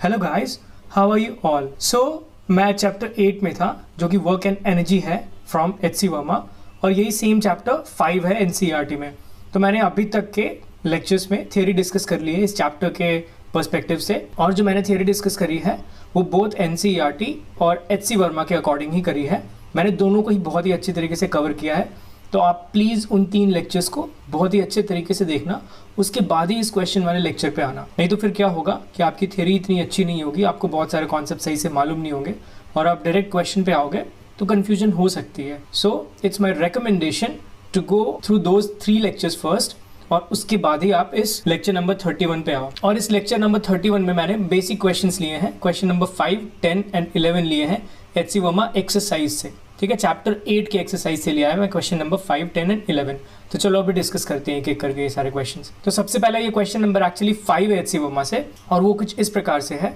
Hello guys, how are you all. So मैं chapter 8 में था जो कि वर्क एंड एनर्जी है फ्रॉम एच.सी. वर्मा, और यही सेम चैप्टर 5 है एनसीईआरटी में। तो मैंने अभी तक के लेक्चर्स में थियरी डिस्कस कर ली है इस चैप्टर के पर्सपेक्टिव से, और जो मैंने थियरी डिस्कस करी है वो बोथ एनसीईआरटी और एच.सी. वर्मा के अकॉर्डिंग ही करी है। मैंने दोनों को ही बहुत ही अच्छी तरीके से कवर किया है, तो आप प्लीज़ उन 3 लेक्चर्स को बहुत ही अच्छे तरीके से देखना, उसके बाद ही इस क्वेश्चन वाले लेक्चर पे आना। नहीं तो फिर क्या होगा कि आपकी थ्योरी इतनी अच्छी नहीं होगी, आपको बहुत सारे कॉन्सेप्ट सही से मालूम नहीं होंगे और आप डायरेक्ट क्वेश्चन पे आओगे तो कन्फ्यूजन हो सकती है। So it's my recommendation to go through those 3 lectures first, और उसके बाद ही आप इस लेक्चर नंबर 31 पे आओ। और इस लेक्चर नंबर 31 में मैंने बेसिक क्वेश्चंस लिए हैं, क्वेश्चन नंबर 5, 10 एंड 11 लिए हैं एच.सी. वर्मा एक्सरसाइज से। ठीक है, चैप्टर 8 के एक्सरसाइज से लिया है मैं क्वेश्चन नंबर 5, 10 एंड 11। तो चलो अभी डिस्कस करते हैं एक एक करके ये सारे क्वेश्चंस। तो सबसे पहला ये क्वेश्चन नंबर एक्चुअली 5 है एच.सी. वर्मा से, और वो कुछ इस प्रकार से है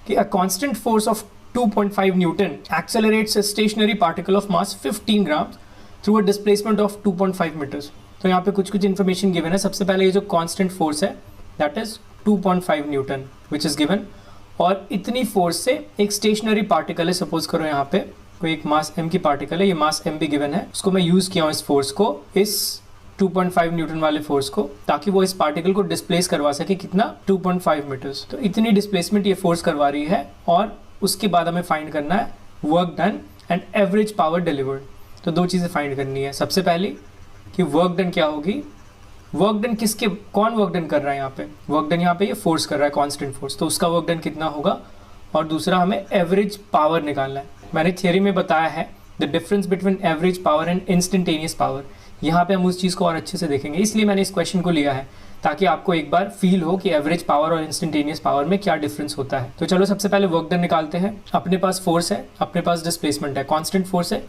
कि a constant force of 2.5 newton accelerates a stationary particle of mass 15 gram through a displacement of 2.5 metres. तो यहाँ पे कुछ इन्फॉर्मेशन गिवन है। सबसे पहले ये जो कांस्टेंट फोर्स है that is 2.5 Newton which is given, और इतनी फोर्स से एक स्टेशनरी पार्टिकल है, सपोज करो यहाँ पे कोई एक मास m की पार्टिकल है, ये मास m भी गिवन है, उसको मैं यूज किया हूँ इस फोर्स को, इस 2.5 न्यूटन वाले फोर्स को, ताकि वो इस पार्टिकल को डिस्प्लेस करवा सके कितना 2.5 मीटर्स। तो इतनी डिस्प्लेसमेंट ये फोर्स करवा रही है, और उसके बाद हमें फाइंड करना है work done and average power delivered. तो 2 चीज़ें फाइंड करनी है। सबसे पहली कि वर्क डन क्या होगी, वर्क डन किसके, कौन वर्क डन कर रहा है यहाँ पे, वर्क डन यहाँ पे ये फोर्स कर रहा है कांस्टेंट फोर्स, तो उसका वर्क डन कितना होगा, और दूसरा हमें एवरेज पावर निकालना है। मैंने थियरी में बताया है the difference between average power and instantaneous power. यहाँ पे हम उस चीज़ को और अच्छे से देखेंगे, इसलिए मैंने इस क्वेश्चन को लिया है ताकि आपको एक बार फील हो कि एवरेज पावर और इंस्टेंटेनियस पावर में क्या डिफरेंस होता है। तो चलो सबसे पहले वर्क डन निकालते हैं। अपने पास फोर्स है, अपने पास डिस्प्लेसमेंट है, कांस्टेंट फोर्स है,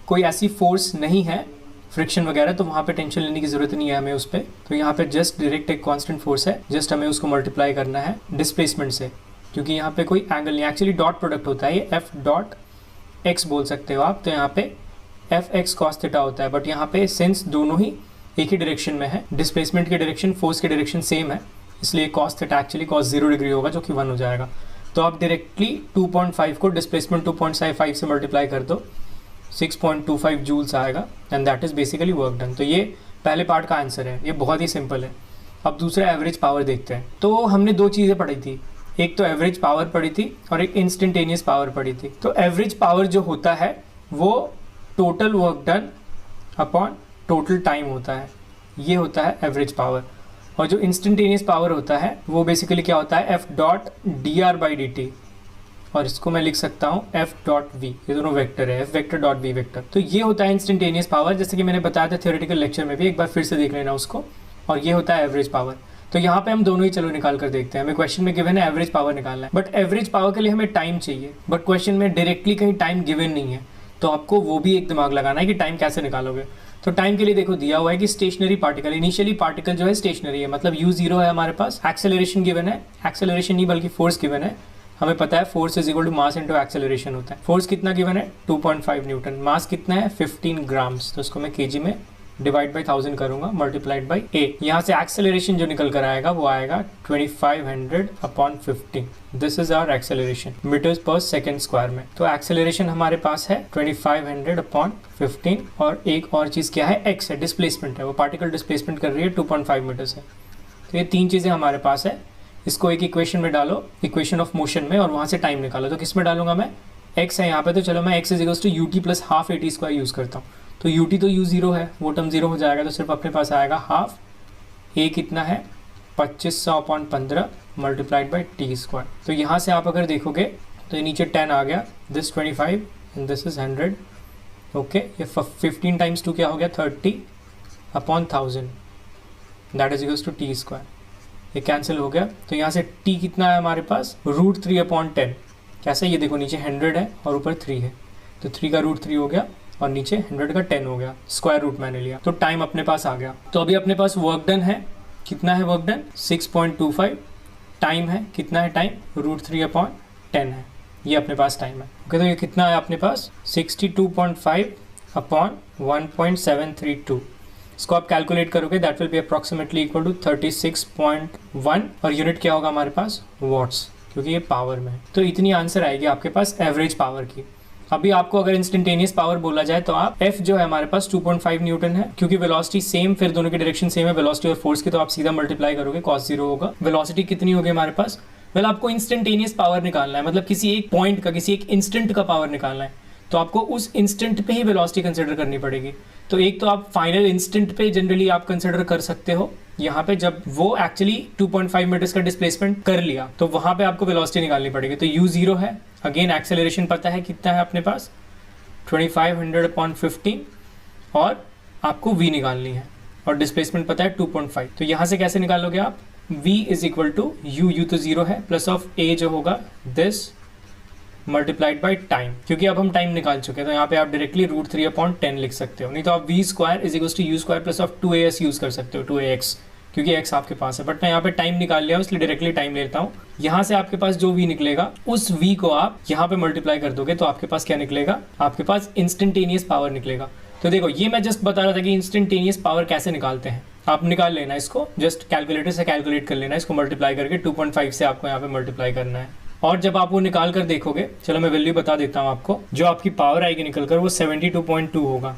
कोई ऐसी फोर्स नहीं है फ्रिक्शन वगैरह, तो वहाँ पे टेंशन लेने की जरूरत नहीं है हमें उस पर। तो यहाँ पे जस्ट डायरेक्ट एक कांस्टेंट फोर्स है, जस्ट हमें उसको मल्टीप्लाई करना है डिस्प्लेसमेंट से, क्योंकि यहाँ पे कोई एंगल नहीं, एक्चुअली डॉट प्रोडक्ट होता है, ये एफ डॉट एक्स बोल सकते हो आप। तो यहाँ पे एफ एक्स कॉस थीटा होता है, बट यहाँ पे सिंस दोनों ही एक ही डायरेक्शन में है, डिस्प्लेसमेंट की डायरेक्शन फोर्स की डायरेक्शन सेम है, इसलिए cos theta actually cos 0 degree होगा, जो कि 1 हो जाएगा। तो आप डायरेक्टली 2.5 को डिस्प्लेसमेंट 2.5 से मल्टीप्लाई कर दो, 6.25 जूल्स आएगा, and that is basically work done. तो ये पहले पार्ट का आंसर है, ये बहुत ही सिंपल है। अब दूसरा एवरेज पावर देखते हैं। तो हमने 2 चीज़ें पढ़ी थी, एक तो एवरेज पावर पढ़ी थी और एक इंस्टेंटेनियस पावर पढ़ी थी। तो एवरेज पावर जो होता है वो total work done upon total time होता है, ये होता है एवरेज पावर। और जो इंस्टेंटेनियस पावर होता है वो बेसिकली क्या होता है, F dot D R by D T, और इसको मैं लिख सकता हूँ एफ डॉट वी, ये दोनों वेक्टर है, F vector dot V vector. तो ये होता है इंस्टेंटेनियस पावर, जैसे कि मैंने बताया था थ्योरेटिकल लेक्चर में भी, एक बार फिर से देख लेना उसको। और ये होता है एवरेज पावर। तो यहाँ पे हम दोनों ही चलो निकाल कर देखते हैं। हमें क्वेश्चन में गिवन है एवरेज पावर निकालना है, बट एवरेज पावर के लिए हमें टाइम चाहिए, बट क्वेश्चन में डायरेक्टली कहीं टाइम गिवन नहीं है, तो आपको वो भी एक दिमाग लगाना है कि टाइम कैसे निकालोगे। तो टाइम के लिए देखो दिया हुआ है कि स्टेशनरी पार्टिकल, इनिशियली पार्टिकल जो है स्टेशनरी है, मतलब u0 है हमारे पास, एक्सेलरेशन गिवन है, एक्सेलरेशन नहीं बल्कि फोर्स गिवन है। हमें पता है force is equal to mass into acceleration होता है। फोर्स कितना गिवन है 2.5 न्यूटन, मास कितना है 15 ग्राम्स, तो उसको मैं केजी में डिवाइड बाई 1000 करूंगा, मल्टीप्लाइड बाई ए। यहाँ से एक्सेलरेशन जो निकल कर आएगा वो आएगा 2500 upon 15। This is our acceleration metres पर सेकेंड स्क्वायर में। तो एक्सेलरेशन हमारे पास है 2500 अपॉन 15, और एक और चीज़ क्या है, एक्स है, डिस्प्लेसमेंट है, वो पार्टिकल डिस्प्लेसमेंट कर रही है 2.5 मीटर से। तो ये 3 चीज़ें हमारे पास है। इसको एक इक्वेशन में डालो, इक्वेशन ऑफ मोशन में, और वहाँ से टाइम निकालो। तो किस में डालूंगा मैं, एक्स है यहाँ पे, तो चलो मैं X is equals to U T plus half A T square use करता हूँ। तो यू टी तो u0 है, वो टर्म 0 हो जाएगा, तो सिर्फ अपने पास आएगा हाफ ए कितना है 2500 upon 15 multiplied by T square. तो यहाँ से आप अगर देखोगे तो ये नीचे 10 आ गया, this 25 and this is 100। Okay, ये 15 टाइम्स 2 क्या हो गया 30 upon 1000, that is equals to T square. ये कैंसिल हो गया, तो यहाँ से t कितना है हमारे पास √3 अपॉन 10। कैसे, ये देखो नीचे 100 है और ऊपर 3 है, तो 3 का √3 हो गया और नीचे 100 का 10 हो गया, स्क्वायर रूट मैंने लिया, तो टाइम अपने पास आ गया। तो अभी अपने पास वर्क डन है, कितना है वर्क डन 6.25, टाइम है कितना है, टाइम √3 अपॉन 10 है, ये अपने पास टाइम है। ओके, तो ये कितना है अपने पास 62.5 अपॉन 1.732। इसको आप कैलकुलेट करोगे that will be approximately equal to 36.1, और यूनिट क्या होगा हमारे पास वॉट्स, क्योंकि ये पावर में है। तो इतनी आंसर आएगी आपके पास एवरेज पावर की। अभी आपको अगर इंस्टेंटेनियस पावर बोला जाए तो आप F जो है हमारे पास 2.5 न्यूटन है, क्योंकि वेलोसिटी सेम, फिर दोनों की डायरेक्शन सेम है वेलोसिटी और फोर्स की, तो आप सीधा मल्टीप्लाई करोगे cos 0 होगा। वेलोसिटी कितनी होगी हमारे पास, वेल आपको इंस्टेंटेनियस पावर निकालना है, मतलब किसी एक पॉइंट का, किसी एक इंस्टेंट का पावर निकालना है, तो आपको उस इंस्टेंट पे ही वेलोसिटी कंसिडर करनी पड़ेगी। तो एक तो आप फाइनल इंस्टेंट पे जनरली आप कंसिडर कर सकते हो, यहाँ पे जब वो एक्चुअली 2.5 मीटर्स का डिस्प्लेसमेंट कर लिया तो वहां पे आपको वेलोसिटी निकालनी पड़ेगी। तो u 0 है, अगेन एक्सेलरेशन पता है कितना है अपने पास 2500/15, और आपको v निकालनी है और डिस्प्लेसमेंट पता है 2.5। तो यहाँ से कैसे निकालोगे आप, v is equal to u तो 0 है, प्लस ऑफ a जो होगा दिस मल्टीप्लाइड बाई टाइम, क्योंकि अब हम टाइम निकाल चुके हैं तो यहाँ पे आप डायरेक्टली √3/10 लिख सकते हो, नहीं तो आप v square is equal to u square plus of 2as use कर सकते हो, 2ax, क्योंकि x आपके पास है, बट मैं यहाँ पे टाइम निकाल लिया इसलिए डायरेक्टली टाइम लेता हूँ। यहाँ से आपके पास जो v निकलेगा उस v को आप यहाँ पे मल्टीप्लाई कर दोगे तो आपके पास क्या निकलेगा, आपके पास इंस्टेंटेनियस पावर निकलेगा। तो देखो ये मैं जस्ट बता रहा था कि इंस्टेंटेनियस पावर कैसे निकालते हैं, आप निकाल लेना इसको, जस्ट कैलकुलेटर से कैलकुलेट कर लेना, इसको मल्टीप्लाई करके 2.5 से आपको यहाँ पे मल्टीप्लाई करना है। और जब आप वो निकाल कर देखोगे, चलो मैं वैल्यू बता देता हूँ आपको, जो आपकी पावर आएगी निकल कर वो 72.2 होगा,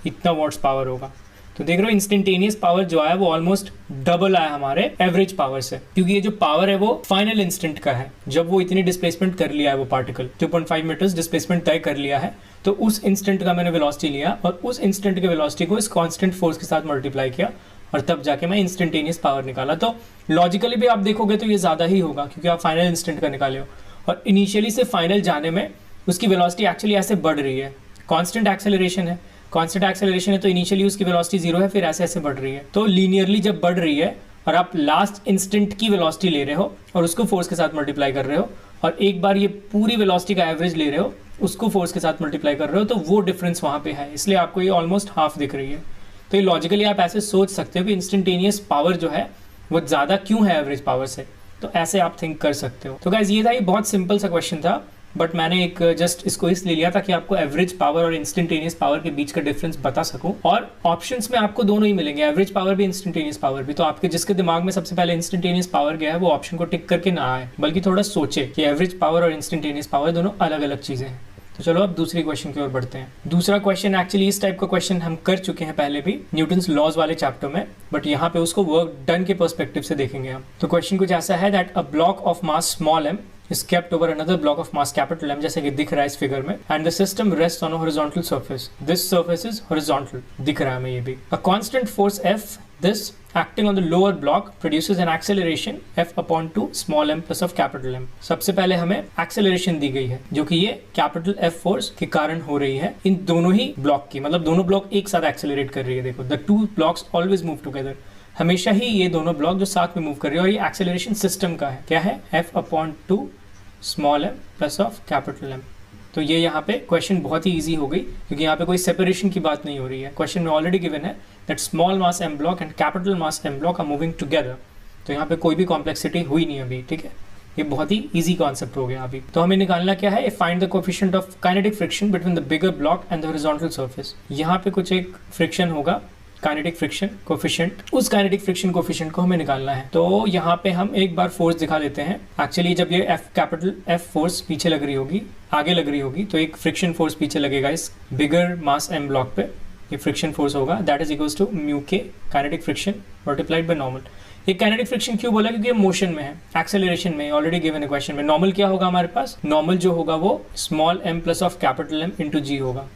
इतना वॉट्स पावर होगा। तो देख रहे हो इंस्टेंटेनियस पावर जो आया वो ऑलमोस्ट डबल आया हमारे एवरेज पावर से, क्योंकि ये जो पावर है वो फाइनल इंस्टेंट का है, जब वो इतनी डिस्प्लेसमेंट कर लिया है, वो पार्टिकल 2.5 मीटर्स डिस्प्लेसमेंट तय कर लिया है, तो उस इंस्टेंट का मैंने वेलोसिटी लिया और उस इंस्टेंट के वेलोसिटी को इस कांस्टेंट फोर्स के साथ मल्टीप्लाई किया और तब जाके मैं इंस्टेंटेनियस पावर निकाला। तो लॉजिकली भी आप देखोगे तो ये ज्यादा ही होगा, क्योंकि आप फाइनल इंस्टेंट का निकाले हो और इनिशियली से फाइनल जाने में उसकी वेलोसिटी एक्चुअली ऐसे बढ़ रही है, कांस्टेंट एक्सेलरेशन है, कांस्टेंट एक्सेलरेशन है तो इनिशियली उसकी वेलोसिटी 0 है, फिर ऐसे ऐसे बढ़ रही है। तो लीनियरली जब बढ़ रही है और आप लास्ट इंस्टेंट की वेलोसिटी ले रहे हो और उसको फोर्स के साथ मल्टीप्लाई कर रहे हो, और एक बार ये पूरी वेलोसिटी का एवरेज ले रहे हो उसको फोर्स के साथ मल्टीप्लाई कर रहे हो, तो वो डिफरेंस वहाँ पे है, इसलिए आपको ये ऑलमोस्ट हाफ दिख रही है। तो ये लॉजिकली आप ऐसे सोच सकते हो कि इंस्टेंटेनियस पावर जो है वो ज़्यादा क्यों है एवरेज पावर से, तो ऐसे आप थिंक कर सकते हो। तो गाइस ये था, ये बहुत सिंपल सा क्वेश्चन था, बट मैंने एक जस्ट इसको इसलिए लिया था कि आपको एवरेज पावर और इंस्टेंटेनियस पावर के बीच का डिफरेंस बता सकूं। और ऑप्शंस में आपको दोनों ही मिलेंगे, एवरेज पावर भी इंस्टेंटेनियस पावर भी। तो आपके जिसके दिमाग में सबसे पहले इंस्टेंटेनियस पावर गया है वो ऑप्शन को टिक करके ना आए, बल्कि थोड़ा सोचे कि एवरेज पावर और इंस्टेंटेनियस पावर दोनों अलग अलग चीजें हैं। तो चलो अब दूसरी क्वेश्चन की ओर बढ़ते हैं। दूसरा क्वेश्चन एक्चुअली इस टाइप का क्वेश्चन हम कर चुके हैं पहले भी न्यूटन्स लॉज वाले चैप्टर में, बट यहाँ पे उसको वर्क डन के पर्सपेक्टिव से देखेंगे हम। तो क्वेश्चन कुछ ऐसा है that a block of mass small m is kept over another block of mass capital M, जैसे कि दिख रहा है इस फिगर में, and the system rests on a horizontal surface. This surface is horizontal, दिख रहा है हमें ये भी। A constant force F, this acting on the lower block produces an acceleration F/2 small m plus of capital M. सबसे पहले हमें acceleration दी गई है जो कि ये capital F force के कारण हो रही है इन दोनों ही ब्लॉक की, मतलब दोनों ब्लॉक एक साथ एक्सेलरेट कर रही है। देखो the two blocks always move together, हमेशा ही ये दोनों ब्लॉक जो साथ में मूव कर रही है, और ये एक्सेलरेशन सिस्टम का है, क्या है F/2 small m plus of capital M। तो ये यहाँ पे क्वेश्चन बहुत ही इजी हो गई, क्योंकि यहाँ पे कोई सेपरेशन की बात नहीं हो रही है। क्वेश्चन में ऑलरेडी गिवन है that small mass m block and capital mass m block are moving together, तो यहाँ पे कोई भी कॉम्प्लेक्सिटी हुई नहीं अभी, ठीक है, ये बहुत ही इजी कॉन्सेप्ट हो गया अभी। तो हमें निकालना क्या है, find the coefficient of kinetic friction between the bigger block and the horizontal surface. यहाँ पे कुछ एक फ्रिक्शन होगा, काइनेटिक फ्रिक्शन कोएफिशिएंट, उस काइनेटिक फ्रिक्शन कोएफिशिएंट को हमें निकालना है। तो यहाँ पे हम एक बार फोर्स दिखा देते हैं। एक्चुअली जब ये कैपिटल F फोर्स पीछे लग रही होगी, आगे लग रही होगी, तो एक फ्रिक्शन फोर्स पीछे लगेगा इस बिगर मास m ब्लॉक पे, ये फ्रिक्शन फोर्स होगा, that is equals to mu के kinetic friction multiplied by normal. ये काइनेटिक फ्रिक्शन क्यों बोला, क्योंकि ये मोशन में है, एक्सेलरेशन में, ऑलरेडी गिवन है क्वेश्चन में। नॉर्मल क्या होगा हमारे पास, नॉर्मल जो होगा वो small m plus of capital M into G होगा,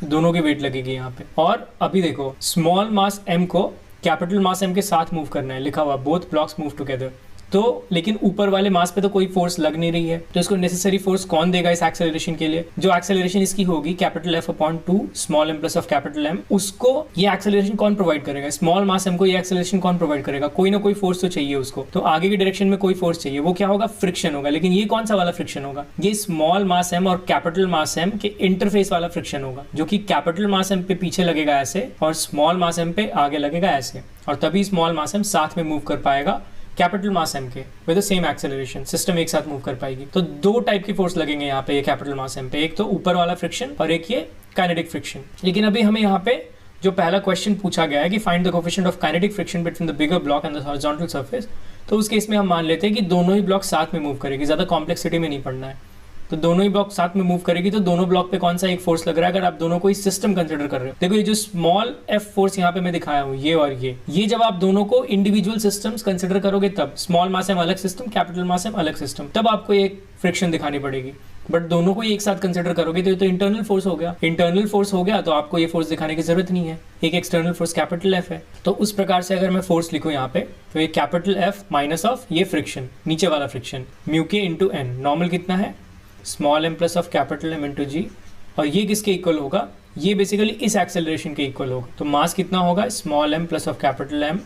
दोनों की वेट लगेगी यहाँ पे। और अभी देखो स्मॉल मास m को कैपिटल मास m के साथ मूव करना है, लिखा हुआ बोथ ब्लॉक्स मूव टुगेदर। तो लेकिन ऊपर वाले मास पे तो कोई फोर्स लग नहीं रही है, तो इसको नेसेसरी फोर्स कौन देगा इस एक्सेलरेशन के लिए, जो एक्सेलरेशन इसकी होगी capital F/2 small m plus of capital M, उसको ये एक्सेलरेशन कौन प्रोवाइड करेगा, स्मॉल मास m को ये एक्सेलरेशन कौन प्रोवाइड करेगा, कोई ना कोई फोर्स तो चाहिए उसको, तो आगे की डायरेक्शन में कोई फोर्स चाहिए, वो क्या होगा, फ्रिक्शन होगा। लेकिन ये कौन सा वाला फ्रिक्शन होगा, ये स्मॉल मास m और कैपिटल मास m के इंटरफेस वाला फ्रिक्शन होगा, जो कि कैपिटल मास m पे पीछे लगेगा ऐसे और स्मॉल मास m पे आगे लगेगा ऐसे, और तभी स्मॉल मास m साथ में मूव कर पाएगा कैपिटल मास m के with the same acceleration, system एक साथ मूव कर पाएगी। तो दो टाइप की फोर्स लगेंगे यहाँ पे ये कैपिटल मास m पे, एक तो ऊपर वाला फ्रिक्शन और एक ये काइनेटिक फ्रिक्शन। लेकिन अभी हमें यहाँ पे जो पहला क्वेश्चन पूछा गया है कि find the coefficient of kinetic friction between the bigger block and the horizontal surface, तो उस केस में हम मान लेते हैं कि दोनों ही ब्लॉक साथ में मूव करेगी, ज़्यादा कॉम्प्लेक्सिटी में नहीं पड़ना है। तो दोनों ही ब्लॉक साथ में मूव करेगी तो दोनों ब्लॉक पे कौन सा एक फोर्स लग रहा है, अगर आप दोनों को ही सिस्टम कंसिडर कर रहे हो। देखो ये जो स्मॉल एफ फोर्स यहाँ पे मैं दिखाया हूँ, ये और ये जब आप दोनों को इंडिविजुअल सिस्टम्स कंसिडर करोगे तब, स्मॉल मास एम अलग सिस्टम, कैपिटल मास एम अलग सिस्टम, तब आपको एक फ्रिक्शन दिखानी पड़ेगी। बट दोनों को ही एक साथ कंसिडर करोगे तो ये तो इंटरनल फोर्स हो गया। इंटरनल फोर्स हो गया तो आपको ये फोर्स दिखाने की जरूरत नहीं है, एक एक्सटर्नल फोर्स कैपिटल एफ है। तो उस प्रकार से अगर मैं फोर्स लिखूं यहाँ पे, तो ये कैपिटल एफ माइनस ऑफ ये फ्रिक्शन, नीचे वाला फ्रिक्शन, म्यू के इंटू एन, नॉर्मल कितना है small M plus of capital M into G, और ये किसके इक्वल होगा, ये बेसिकली इस एक्सेलरेशन के इक्वल होगा। तो मास कितना होगा small M plus of capital M,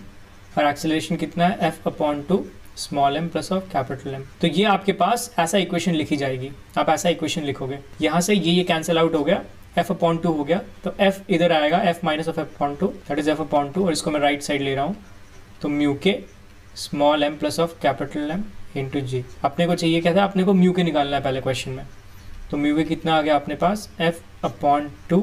और एक्सेलरेशन कितना है F upon two small M plus of capital M. तो ये आपके पास ऐसा इक्वेशन लिखी जाएगी, आप ऐसा इक्वेशन लिखोगे, यहाँ से ये कैंसिल आउट हो गया, एफ अपॉन टू हो गया, तो एफ इधर आएगा, F minus of F upon to, that is F upon to, और इसको मैं राइट साइड ले रहा हूँ, तो म्यू के small M plus of capital M into G. अपने को चाहिए क्या था, अपने को म्यू के निकालना है पहले क्वेश्चन में, तो म्यू के कितना आ गया अपने पास F upon two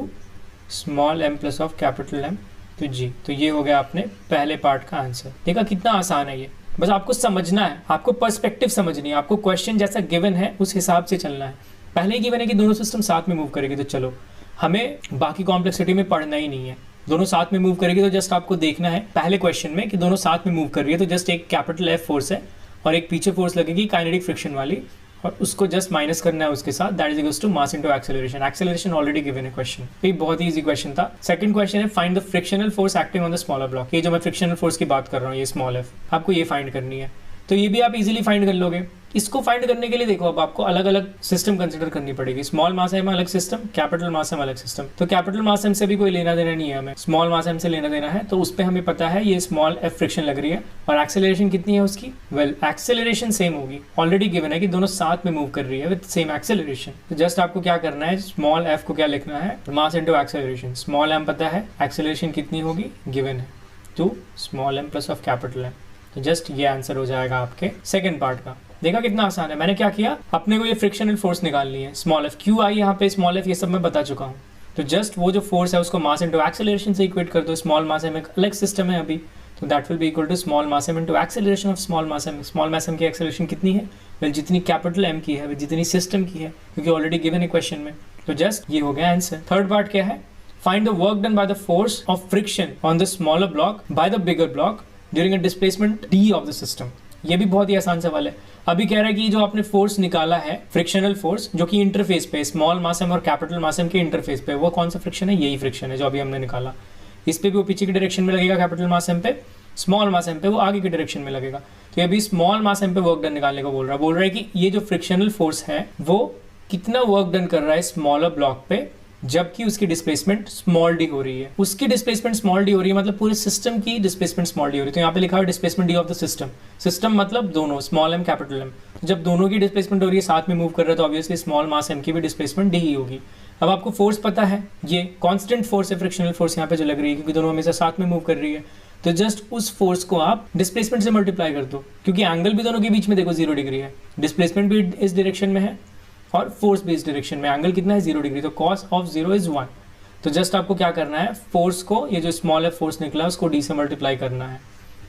small M plus of capital M तो जी। तो ये हो गया अपने पहले पार्ट का आंसर। देखा कितना आसान है ये, बस आपको समझना है, आपको पर्सपेक्टिव समझनी है, आपको क्वेश्चन जैसा गिवन है उस हिसाब से चलना है। पहले ही गिवन है कि दोनों सिस्टम साथ में मूव करेगी, तो चलो हमें बाकी कॉम्प्लेक्सिटी में पढ़ना ही नहीं है, दोनों साथ में मूव करेगी। तो जस्ट आपको देखना है पहले क्वेश्चन में कि दोनों साथ में मूव कर रही है, तो जस्ट एक कैपिटल एफ फोर्स है और एक पीछे फोर्स लगेगी काइनेटिक फ्रिक्शन वाली, और उसको जस्ट माइनस करना है उसके साथ, that is equals to mass into acceleration. Acceleration already given है क्वेश्चन, तो ये बहुत ही इजी क्वेश्चन था। सेकंड क्वेश्चन है find the frictional force acting on the smaller block. ये जो मैं फ्रिक्शनल फोर्स की बात कर रहा हूँ, ये स्मॉल एफ, आपको ये फाइंड करनी है, तो ये भी आप इजीली फाइंड कर लोगे। इसको फाइंड करने के लिए देखो अब आपको अलग अलग सिस्टम कंसिडर करनी पड़ेगी, स्मॉल मास एम अलग सिस्टम, कैपिटल मास एम अलग सिस्टम। तो कैपिटल मास एम से भी कोई लेना देना नहीं है हमें, स्मॉल मास एम से लेना देना है, तो उस पर हमें पता है ये स्मॉल एफ फ्रिक्शन लग रही है, और एक्सेलरेशन कितनी है उसकी, वेल एक्सेलरेशन सेम होगी, ऑलरेडी गिवन है कि दोनों साथ में मूव कर रही है विद सेम एक्सेलरेशन। तो जस्ट आपको क्या करना है, स्मॉल एफ को क्या लिखना है, mass into acceleration. Small M पता है, एक्सेलरेशन कितनी होगी गिवन है, two small M plus of capital M. तो जस्ट ये आंसर हो जाएगा आपके सेकंड पार्ट का। देखा कितना आसान है। मैंने क्या किया, अपने को ये फ्रिक्शनल फोर्स निकालनी है, स्मॉल एफ, क्यू आई यहाँ पे स्मॉल एफ, ये सब मैं बता चुका हूँ। तो जस्ट वो जो फोर्स है उसको मास इनटू एक्सेलरेशन से इक्वेट कर दो। स्मॉल मास एम एक अलग सिस्टम है अभी, तो that will be equal to small mass M into acceleration of small mass M. Small mass M की एक्सेलरेशन कितनी है, वेल जितनी कैपिटल एम की है, जितनी सिस्टम की है, क्योंकि ऑलरेडी गिवन है क्वेश्चन में। तो जस्ट ये हो गया आंसर। थर्ड पार्ट क्या है, find the work done by the force of friction on the smaller block by the bigger block during a displacement D of the system. ये भी बहुत ही आसान सवाल है। अभी कह रहा है कि जो आपने फोर्स निकाला है फ्रिक्शनल फोर्स, जो कि इंटरफेस पे स्मॉल मास एम और कैपिटल मास एम के इंटरफेस पे, वो कौन सा फ्रिक्शन है, यही फ्रिक्शन है जो अभी हमने निकाला। इस पे भी वो पीछे की डायरेक्शन में लगेगा कैपिटल मास एम पे, स्मॉल मास एम पे वो आगे की डायरेक्शन में लगेगा। तो ये अभी स्मॉल मास एम पे वर्क डन निकालने को बोल रहा है कि ये जो फ्रिक्शनल फोर्स है वो कितना वर्क डन कर रहा है स्मॉलर ब्लॉक पे, जबकि उसकी डिस्प्लेसमेंट स्मॉल डी हो रही है। उसकी डिस्प्लेसमेंट स्मॉल डी हो रही है मतलब पूरे सिस्टम की डिस्प्लेसमेंट स्मॉल डी हो रही है। तो यहाँ पे लिखा है displacement D of the system. System मतलब दोनों, स्मॉल एम कैपिटल एम। जब दोनों की डिस्प्लेसमेंट हो रही है, साथ में मूव कर रहा है, तो ऑब्वियसली स्मॉल मास एम की भी डिस्प्लेसमेंट डी ही होगी। अब आपको फोर्स पता है, ये कांस्टेंट फोर्स है फ्रिक्शनल फोर्स यहाँ पे जो लग रही है, क्योंकि दोनों हमेशा साथ में मूव कर रही है। तो जस्ट उस फोर्स को आप डिस्प्लेसमेंट से मल्टीप्लाई कर दो, क्योंकि एंगल भी दोनों के बीच में देखो 0 डिग्री है, डिस्प्लेसमेंट भी इस डायरेक्शन में है और फोर्स भी इस डायरेक्शन में, एंगल कितना है 0 डिग्री, तो cos ऑफ 0 इज 1। तो जस्ट आपको क्या करना है, फोर्स को, ये जो स्मॉल एफ फोर्स निकला है उसको डी से मल्टीप्लाई करना है।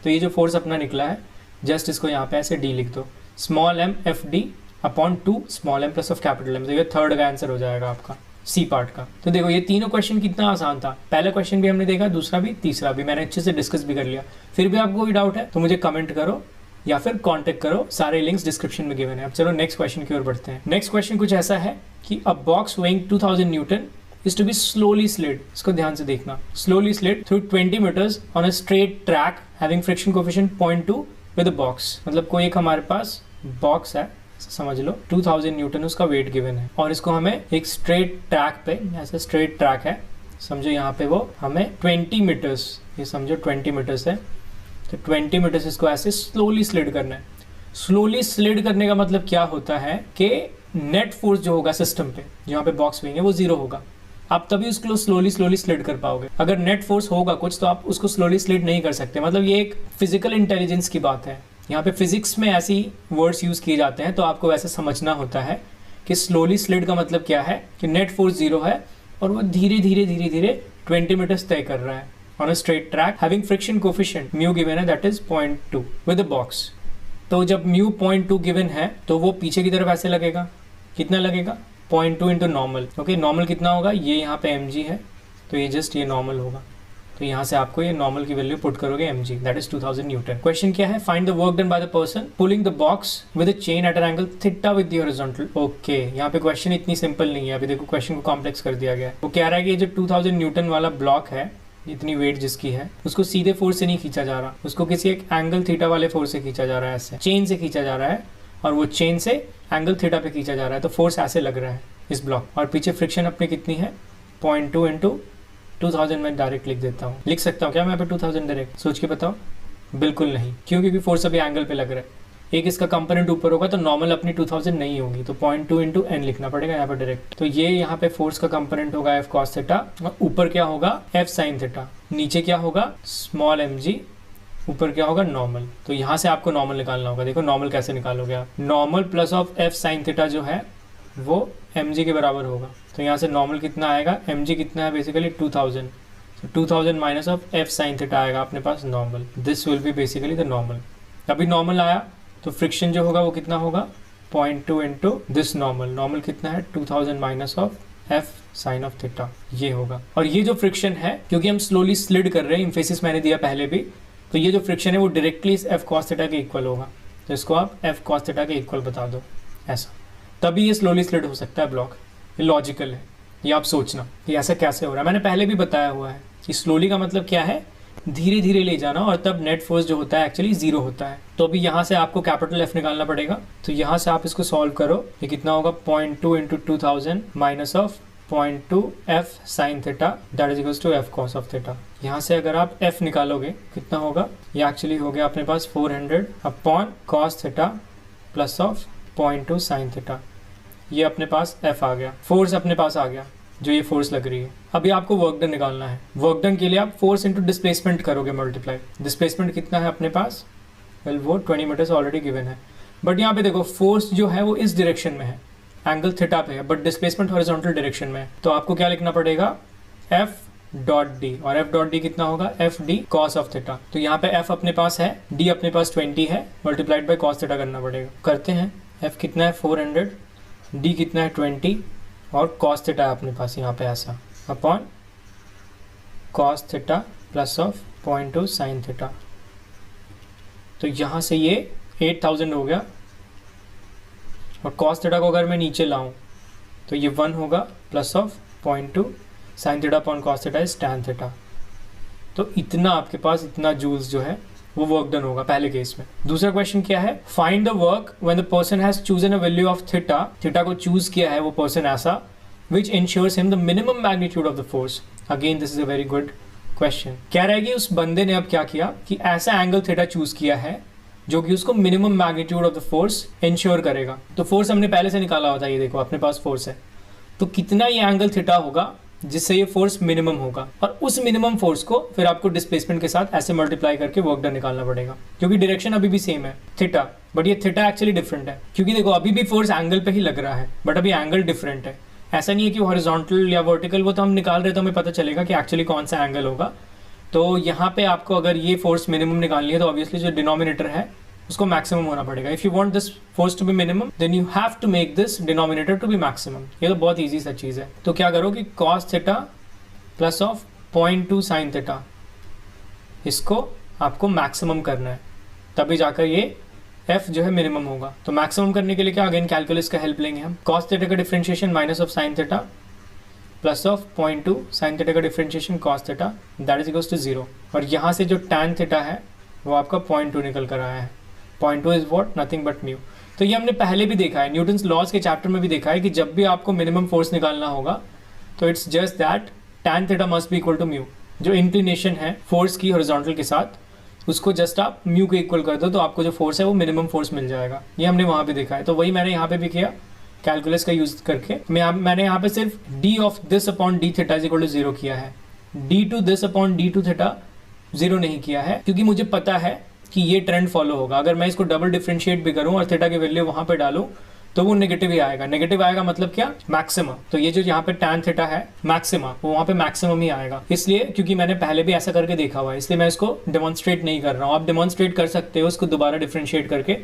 तो ये जो फोर्स अपना निकला है, जस्ट इसको यहाँ पे ऐसे डी लिख दो, small M F D upon 2 small M plus of capital M. तो ये थर्ड का आंसर हो जाएगा आपका सी पार्ट का। तो देखो ये तीनों क्वेश्चन कितना आसान था, पहला क्वेश्चन भी हमने देखा, दूसरा भी, तीसरा भी मैंने अच्छे से डिस्कस भी कर लिया। फिर भी आपको कोई डाउट है तो मुझे कमेंट करो या फिर कांटेक्ट करो, सारे लिंक्स डिस्क्रिप्शन में गिवन है। अब चलो नेक्स्ट क्वेश्चन की ओर बढ़ते हैं। नेक्स्ट क्वेश्चन कुछ ऐसा है कि अ box weighing 2000 Newton is to be slowly slid, इसको ध्यान से देखना, slowly slid through 20 meters on a straight track having friction coefficient 0.2 with a box। मतलब कोई एक हमारे पास बॉक्स है, समझ लो 2000 न्यूटन उसका वेट गिवन है, और इसको हमें एक स्ट्रेट ट्रैक पे, ऐसे स्ट्रेट ट्रैक है समझो, यहाँ पे वो हमें 20 मीटर्स, ये समझो 20 मीटर्स है, तो 20 मीटर्स इसको ऐसे स्लोली स्लिड करना है। स्लोली स्लिड करने का मतलब क्या होता है कि नेट फोर्स जो होगा सिस्टम पे, जहाँ पे बॉक्स वेइंग है, वो 0 होगा। आप तभी उसको स्लोली स्लिड कर पाओगे। अगर नेट फोर्स होगा कुछ तो आप उसको स्लोली स्लिड नहीं कर सकते। मतलब ये एक फिजिकल इंटेलिजेंस की बात है। यहाँ पे फिजिक्स में ऐसी वर्ड्स यूज किए जाते हैं, तो आपको वैसे समझना होता है कि स्लोली स्लिड का मतलब क्या है कि नेट फोर्स 0 है और वो धीरे धीरे 20 मीटर्स तय कर रहा है on a straight track having friction coefficient mu given है that is 0.2 with a box. तो जब म्यू 0.2 गिवन है तो वो पीछे की तरफ ऐसे लगेगा, कितना लगेगा 0.2 इंटू नॉर्मल। ओके, नॉर्मल कितना होगा, ये यहाँ पे mg है तो ये जस्ट ये नॉर्मल होगा, तो यहाँ से आपको ये नॉर्मल की वैल्यू पुट करोगे mg, that is 2000 newton. Question क्या है, find the work done by the person pulling the box with a chain at an angle theta with the horizontal. Okay, यहाँ पे क्वेश्चन इतनी सिंपल नहीं है, अभी देखो क्वेश्चन को कॉम्प्लेक्स कर दिया गया है। वो कह रहा है कि ये जो 2000 न्यूटन वाला ब्लॉक है, इतनी वेट जिसकी है, उसको सीधे फोर्स से नहीं खींचा जा रहा, उसको किसी एक एंगल थीटा वाले फोर्स से खींचा जा रहा है, ऐसे चेन से खींचा जा रहा है, और वो चेन से एंगल थीटा पे खींचा जा रहा है, तो फोर्स ऐसे लग रहा है इस ब्लॉक। और पीछे फ्रिक्शन अपनी कितनी है 0.2 इंटू 2000 में डायरेक्ट लिख देता हूँ, लिख सकता हूँ क्या मैं पे 2000 डायरेक्ट, सोच के बताओ। बिल्कुल नहीं, क्यों, क्योंकि फोर्स अभी एंगल पे लग रहा है, एक इसका कंपोनेंट ऊपर होगा तो नॉर्मल अपनी 2000 नहीं होगी, तो 0.2 इंटू एन लिखना पड़ेगा यहाँ पे डायरेक्ट। तो ये यहाँ पे फोर्स का कंपोनेंट होगा एफ कॉस थीटा, और ऊपर क्या होगा एफ साइन थीटा, नीचे क्या होगा स्मॉल mg, ऊपर क्या होगा नॉर्मल। तो यहाँ से आपको नॉर्मल निकालना होगा। देखो नॉर्मल कैसे निकालोगे आप, normal plus of F sine theta जो है वो mg के बराबर होगा, तो यहाँ से नॉर्मल कितना आएगा, mg कितना है basically 2000, 2000 minus of F sine theta आएगा अपने पास normal, this will be basically the normal. अभी नॉर्मल आया तो फ्रिक्शन जो होगा वो कितना होगा 0.2 इंटू दिस नॉर्मल, नॉर्मल कितना है 2000 minus of F sign of theta, ये होगा। और ये जो फ्रिक्शन है, क्योंकि हम स्लोली स्लिड कर रहे हैं, इम्फेसिस मैंने दिया पहले भी, तो ये जो फ्रिक्शन है वो डायरेक्टली इस एफ कॉस थीटा के इक्वल होगा, तो इसको आप एफ कॉस थीटा के इक्वल बता दो ऐसा, तभी ये स्लोली स्लिड हो सकता है ब्लॉक। ये लॉजिकल है, ये आप सोचना कि ऐसा कैसे हो रहा है। मैंने पहले भी बताया हुआ है कि स्लोली का मतलब क्या है, धीरे धीरे ले जाना, और तब नेट फोर्स जो होता है एक्चुअली जीरो होता है। तो अभी यहाँ से आपको कैपिटल एफ निकालना पड़ेगा, तो यहाँ से आप इसको सॉल्व करो, ये कितना होगा 0.2 into 2000 minus of 0.2 F sine theta that is equals to F cos of theta. यहाँ से अगर आप एफ निकालोगे कितना होगा, ये एक्चुअली हो गया अपने पास 400 upon cos theta plus of 0.2 sine theta, ये अपने पास एफ आ गया, फोर्स अपने पास आ गया जो ये फोर्स लग रही है। अभी आपको वर्क डन निकालना है, वर्क डन के लिए आप फोर्स इंटू डिस्प्लेसमेंट करोगे मल्टीप्लाई। डिस्प्लेसमेंट कितना है अपने पास, वेल वो 20 मीटर्स ऑलरेडी गिवन है, बट यहाँ पे देखो फोर्स जो है वो इस डायरेक्शन में है, एंगल थीटा पे है, बट डिस्प्लेसमेंट हॉरिजॉन्टल डायरेक्शन में है, तो आपको क्या लिखना पड़ेगा एफ डॉट डी, और एफ डॉट डी कितना होगा F D cos of theta. तो यहाँ पे एफ अपने पास है, डी अपने पास 20 है, मल्टीप्लाइड बाई कॉस थीटा करना पड़ेगा। करते हैं, एफ कितना है 400, डी कितना है 20, और कॉस थीटा है अपने पास यहाँ पे ऐसा, upon cos theta plus of 0.2 sine theta. तो यहाँ से ये 8000 हो गया, और कॉस थीटा को अगर मैं नीचे लाऊं तो ये 1 होगा plus of 0.2 sine theta upon cos theta is tan theta. तो इतना आपके पास, इतना जूल्स जो है वो वर्क डन होगा पहले केस में। दूसरा क्वेश्चन क्या है, find the work when the person has chosen a value of theta, theta को चूज किया है वो पर्सन ऐसा, which ensures him the minimum magnitude of the force. Again this is a very good question. कह रहा है कि उस बंदे ने अब क्या किया कि ऐसा एंगल थीटा चूज किया है जो कि उसको minimum magnitude of the force ensure करेगा। तो फोर्स हमने पहले से निकाला होता है, ये देखो अपने पास फोर्स है, तो कितना ये एंगल थीटा होगा जिससे ये फोर्स मिनिमम होगा, और उस मिनिमम फोर्स को फिर आपको डिस्प्लेसमेंट के साथ ऐसे मल्टीप्लाई करके वर्क डन निकालना पड़ेगा, क्योंकि डायरेक्शन अभी भी सेम है थीटा, बट ये थीटा एक्चुअली डिफरेंट है, क्योंकि देखो अभी भी फोर्स एंगल पे ही लग रहा है, बट अभी एंगल डिफरेंट है। ऐसा नहीं है कि हॉरिजॉन्टल या वर्टिकल, वो तो हम निकाल रहे तो हमें पता चलेगा कि एक्चुअली कौन सा एंगल होगा। तो यहाँ पे आपको अगर ये फोर्स मिनिमम निकालनी है तो ऑब्वियसली जो डिनोमिनेटर है उसको मैक्सिमम होना पड़ेगा। If you want this force to be minimum then you have to make this denominator to be maximum. ये तो बहुत ईजी सा चीज़ है। तो क्या करो कि cos theta plus of 0.2 sine theta, इसको आपको मैक्सिमम करना है, तभी जाकर ये f जो है मिनिमम होगा। तो मैक्सिमम करने के लिए क्या, अगेन कैलकुलस का हेल्प लेंगे हम। cos थीटा का differentiation minus of sine theta plus of 0.2 sine theta का differentiation cos theta that is equals to 0, और यहाँ से जो tan थीटा है वो आपका 0.2 निकल कर आया है। 0.2 is what, nothing but mu. तो ये हमने पहले भी देखा है, न्यूटन्स लॉज के चैप्टर में भी देखा है कि जब भी आपको मिनिमम फोर्स निकालना होगा तो it's just that tan theta must be equal to mu. जो इंक्लिनेशन है फोर्स की हॉरिजॉन्टल के साथ, उसको जस्ट आप म्यू के इक्वल कर दो तो आपको जो फोर्स है वो मिनिमम फोर्स मिल जाएगा। ये हमने वहाँ पे देखा है, तो वही मैंने यहाँ पे भी किया कैलकुलस का यूज करके। मैंने यहाँ पे सिर्फ d of this upon D theta is equal to 0 किया है, d two this upon d two theta 0 नहीं किया है, क्योंकि मुझे पता है कि ये ट्रेंड फॉलो होगा। अगर मैं इसको डबल डिफरेंशिएट भी करूँ और थीटा की वैल्यू वहाँ पे डालूँ तो वो नेगेटिव ही आएगा। नेगेटिव आएगा मतलब क्या, मैक्सिमम। तो ये जो यहाँ पे tan थीटा है मैक्सिमा, वो वहाँ पे मैक्सिमम ही आएगा। इसलिए क्योंकि मैंने पहले भी ऐसा करके देखा हुआ है, इसलिए मैं इसको डेमोन्स्ट्रेट नहीं कर रहा हूँ। आप डेमोन्स्ट्रेट कर सकते हो उसको दोबारा डिफरेंशिएट करके,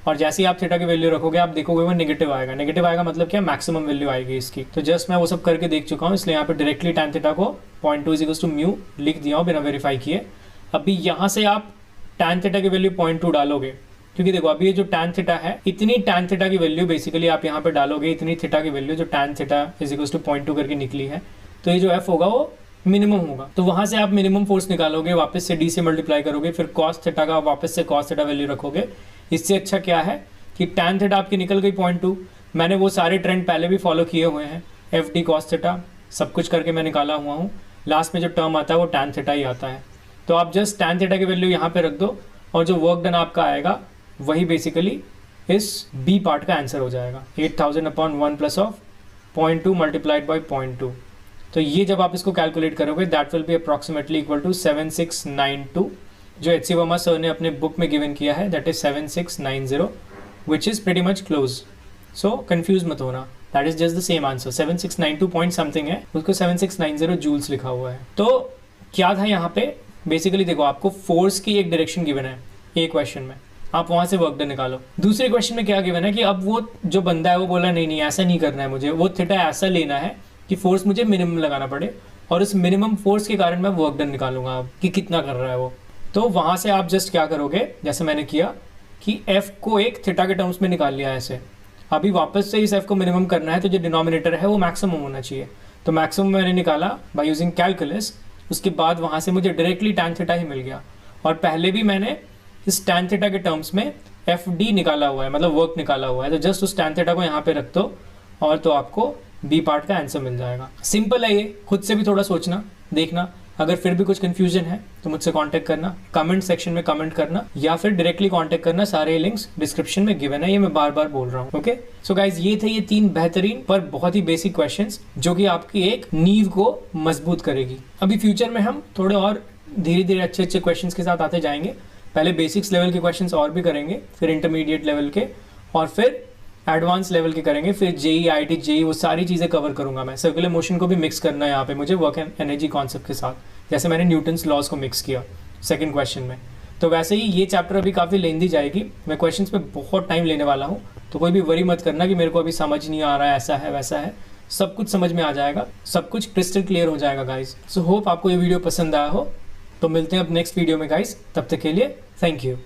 और जैसे ही आप थीटा की वैल्यू रखोगे आप देखोगे वो नेगेटिव आएगा। नेगेटिव आएगा मतलब क्या, मैक्सिमम वैल्यू आएगी इसकी। तो जस्ट मैं वो सब करके देख चुका हूँ, इसलिए यहाँ पे डायरेक्टली tan थीटा को 0.2 इक्वल्स टू म्यू लिख दिया हूँ बिना वेरीफाई किए। अभी यहाँ से आप tan थीटा की वैल्यू 0.2 डालोगे, क्योंकि देखो अभी ये जो tan थीटा है, इतनी tan थीटा की वैल्यू बेसिकली आप यहाँ पे डालोगे, इतनी थीटा की वैल्यू जो tan theta is equals to 0.2 करके निकली है, तो ये जो f होगा वो मिनिमम होगा। तो वहां से आप मिनिमम फोर्स निकालोगे, वापस से d से मल्टीप्लाई करोगे, फिर cos थीटा का वापस से cos थीटा वैल्यू रखोगे। इससे अच्छा क्या है कि tan थीटा आपकी निकल गई 0.2। मैंने वो सारे ट्रेंड पहले भी फॉलो किए हुए हैं, एफ डी cos थीटा सब कुछ करके मैं निकाला हुआ हूँ। लास्ट में जो टर्म आता है वो tan थीटा ही आता है। तो आप जस्ट tan थीटा की वैल्यू यहाँ पे रख दो और जो वर्क डन आपका आएगा वही बेसिकली इस बी पार्ट का आंसर हो जाएगा, 8000/1 प्लस ऑफ 0.2 मल्टीप्लाइड बाई 0.2। तो ये जब आप इसको कैलकुलेट करोगे that will be approximately equal to 7692, जो एच सी वर्मा सर ने अपने बुक में गिवन किया है, that is 7690, which is pretty much close. So confuse मत होना, that is just the same answer. 7692 point something है, उसको 7690 जूल्स लिखा हुआ है। तो क्या था यहाँ पे, बेसिकली देखो आपको फोर्स की एक डायरेक्शन गिवन है एक क्वेश्चन में, आप वहां से वर्क डन निकालो। दूसरे क्वेश्चन में क्या गिवन है कि अब वो जो बंदा है वो बोला नहीं नहीं ऐसा नहीं करना है मुझे, वो थीटा ऐसा लेना है कि फोर्स मुझे मिनिमम लगाना पड़े, और उस मिनिमम फोर्स के कारण मैं वर्क डन निकालूंगा अब कि कितना कर रहा है वो। तो वहां से आप जस्ट क्या करोगे, जैसे मैंने किया कि एफ को एक थीटा के टर्म्स में निकाल लिया ऐसे। अभी वापस से इस एफ को मिनिमम करना है, तो जो डिनोमिनेटर है वो मैक्सिमम होना चाहिए। तो मैक्सिमम मैंने निकाला बाय यूजिंग कैलकुलस, उसके बाद वहां से मुझे डायरेक्टली tan थीटा ही मिल गया। और पहले भी मैंने इस tan थीटा के टर्म्स में एफ डी निकाला हुआ है, मतलब वर्क निकाला हुआ है। तो जस्ट उस tan थीटा को यहाँ पे रख दो और तो आपको बी पार्ट का आंसर मिल जाएगा। सिंपल है ये, खुद से भी थोड़ा सोचना देखना। अगर फिर भी कुछ कंफ्यूजन है तो मुझसे कांटेक्ट करना, कमेंट सेक्शन में कमेंट करना, या फिर डायरेक्टली कांटेक्ट करना। सारे लिंक्स डिस्क्रिप्शन में गिवन है, ये मैं बार बार बोल रहा हूँ। ओके, सो गाइज ये थे ये 3 बेहतरीन पर बहुत ही बेसिक क्वेश्चंस जो कि आपकी एक नींव को मजबूत करेगी। अभी फ्यूचर में हम थोड़े और धीरे धीरे अच्छे अच्छे क्वेश्चंस के साथ आते जाएंगे। पहले बेसिक्स लेवल के क्वेश्चंस और भी करेंगे, फिर इंटरमीडिएट लेवल के, और फिर एडवांस लेवल के करेंगे, फिर जेई आईटी जेई वो सारी चीज़ें कवर करूंगा मैं। सर्कुलर मोशन को भी मिक्स करना है यहाँ पे मुझे वर्क एंड एनर्जी कॉन्सेप्ट के साथ, जैसे मैंने न्यूटन्स लॉज को मिक्स किया सेकंड क्वेश्चन में। तो वैसे ही ये चैप्टर अभी काफ़ी लेंदी जाएगी, मैं क्वेश्चंस पे बहुत टाइम लेने वाला हूँ। तो कोई भी वरी मत करना कि मेरे को अभी समझ नहीं आ रहा है, ऐसा है वैसा है, सब कुछ समझ में आ जाएगा, सब कुछ क्रिस्टल क्लियर हो जाएगा गाइज। सो होप आपको ये वीडियो पसंद आया हो। तो मिलते हैं अब नेक्स्ट वीडियो में गाइज, तब तक के लिए थैंक यू।